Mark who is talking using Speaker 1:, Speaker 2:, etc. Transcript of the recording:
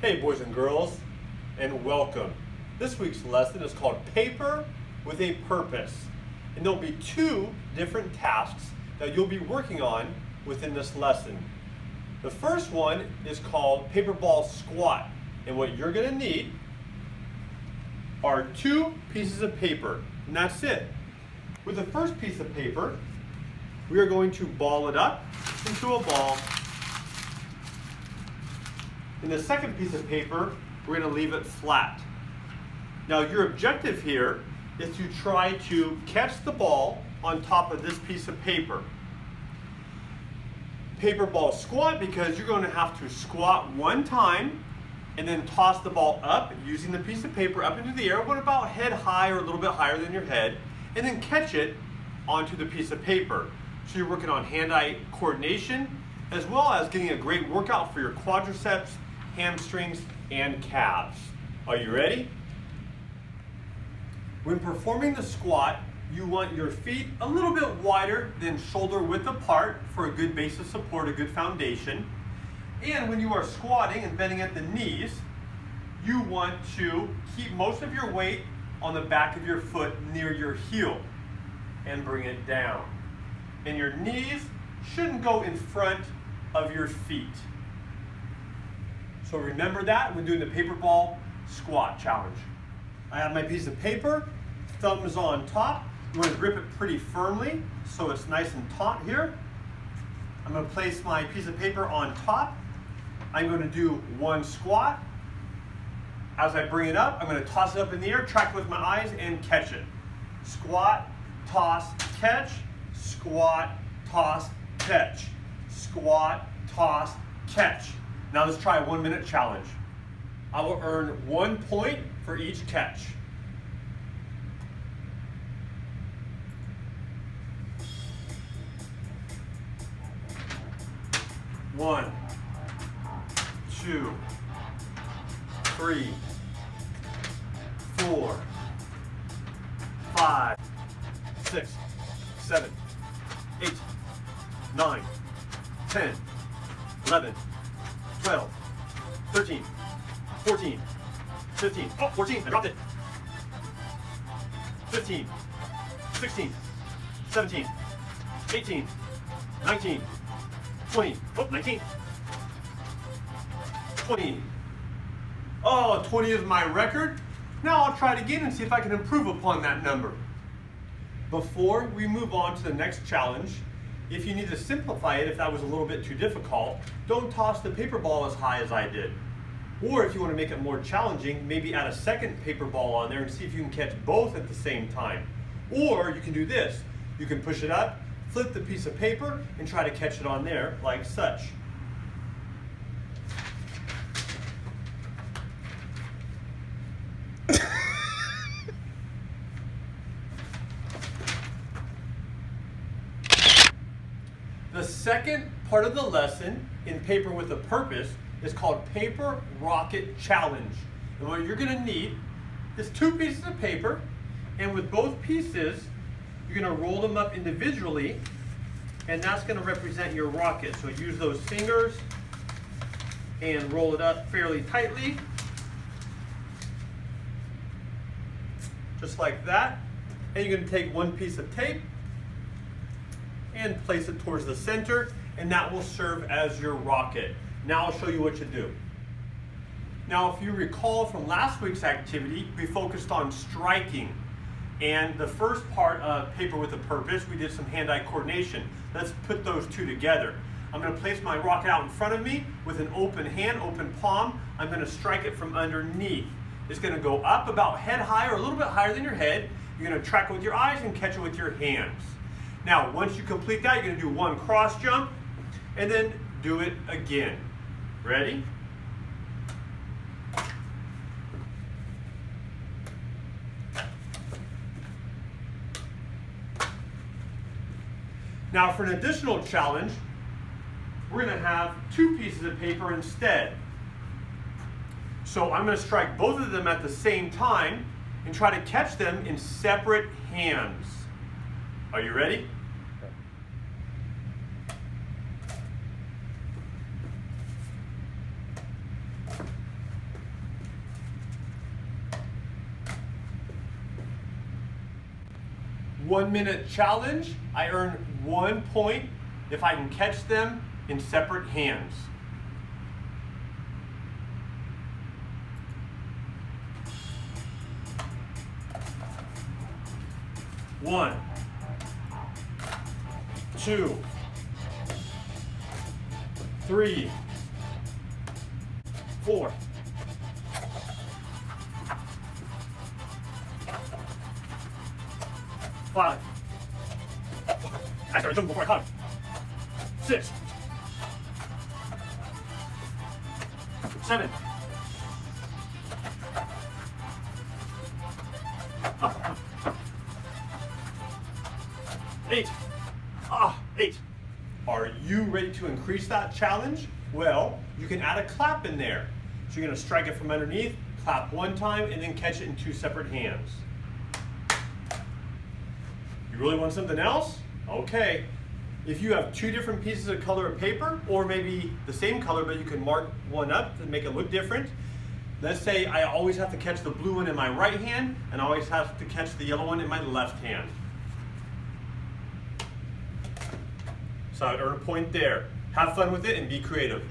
Speaker 1: Hey boys and girls, and welcome. This week's lesson is called Paper with a Purpose. And there'll be two different tasks that you'll be working on within this lesson. The first one is called Paper Ball Squat. And what you're gonna need are two pieces of paper, and that's it. With the first piece of paper, we are going to ball it up into a ball. In the second piece of paper, we're going to leave it flat. Now your objective here is to try to catch the ball on top of this piece of paper. Paper ball squat, because you're going to have to squat one time and then toss the ball up using the piece of paper up into the air, but about head high or a little bit higher than your head, and then catch it onto the piece of paper. So you're working on hand-eye coordination, as well as getting a great workout for your quadriceps, hamstrings, and calves. Are you ready? When performing the squat, you want your feet a little bit wider than shoulder width apart for a good base of support, a good foundation. And when you are squatting and bending at the knees, you want to keep most of your weight on the back of your foot near your heel and bring it down. And your knees shouldn't go in front of your feet. So remember that when doing the paper ball squat challenge. I have my piece of paper, thumbs on top. You want to grip it pretty firmly so it's nice and taut here. I'm going to place my piece of paper on top. I'm going to do one squat. As I bring it up, I'm going to toss it up in the air, track it with my eyes, and catch it. Squat, toss, catch. Squat, toss, catch. Squat, toss, catch. Now let's try a 1 minute challenge. I will earn 1 point for each catch. One, 2, 3, 4, 5, 6, 7, 8, 9, 10, 11, 12, 13, 14, 15, 14, I dropped it. 15, 16, 17, 18, 19, 20, 19, 20. Oh, 20 is my record. Now I'll try it again and see if I can improve upon that number. Before we move on to the next challenge, if you need to simplify it, if that was a little bit too difficult, don't toss the paper ball as high as I did. Or if you want to make it more challenging, maybe add a second paper ball on there and see if you can catch both at the same time. Or you can do this. You can push it up, flip the piece of paper, and try to catch it on there like such. The second part of the lesson in Paper with a Purpose is called Paper Rocket Challenge. And what you're going to need is two pieces of paper, and with both pieces, you're going to roll them up individually, and that's going to represent your rocket. So use those fingers and roll it up fairly tightly, just like that. And you're going to take one piece of tape and place it towards the center, and that will serve as your rocket. Now I'll show you what to do. Now if you recall from last week's activity, we focused on striking. And the first part of Paper with a Purpose, we did some hand-eye coordination. Let's put those two together. I'm going to place my rocket out in front of me with an open hand, open palm. I'm going to strike it from underneath. It's going to go up about head high or a little bit higher than your head. You're going to track it with your eyes and catch it with your hands. Now, once you complete that, you're going to do one cross jump and then do it again. Ready? Now, for an additional challenge, we're going to have two pieces of paper instead. So I'm going to strike both of them at the same time and try to catch them in separate hands. Are you ready? 1 minute challenge, I earn 1 point if I can catch them in separate hands. One, two, three, four, five. I started jumping before I caught him. 6, 7. 8. 8. Are you ready to increase that challenge? Well, you can add a clap in there. So you're going to strike it from underneath, clap 1 time, and then catch it in 2 separate hands. You really want something else? Okay. If you have 2 different pieces of color of paper, or maybe the same color, but you can mark one up to make it look different. Let's say I always have to catch the blue one in my right hand, and I always have to catch the yellow one in my left hand. So I'd earn a point there. Have fun with it and be creative.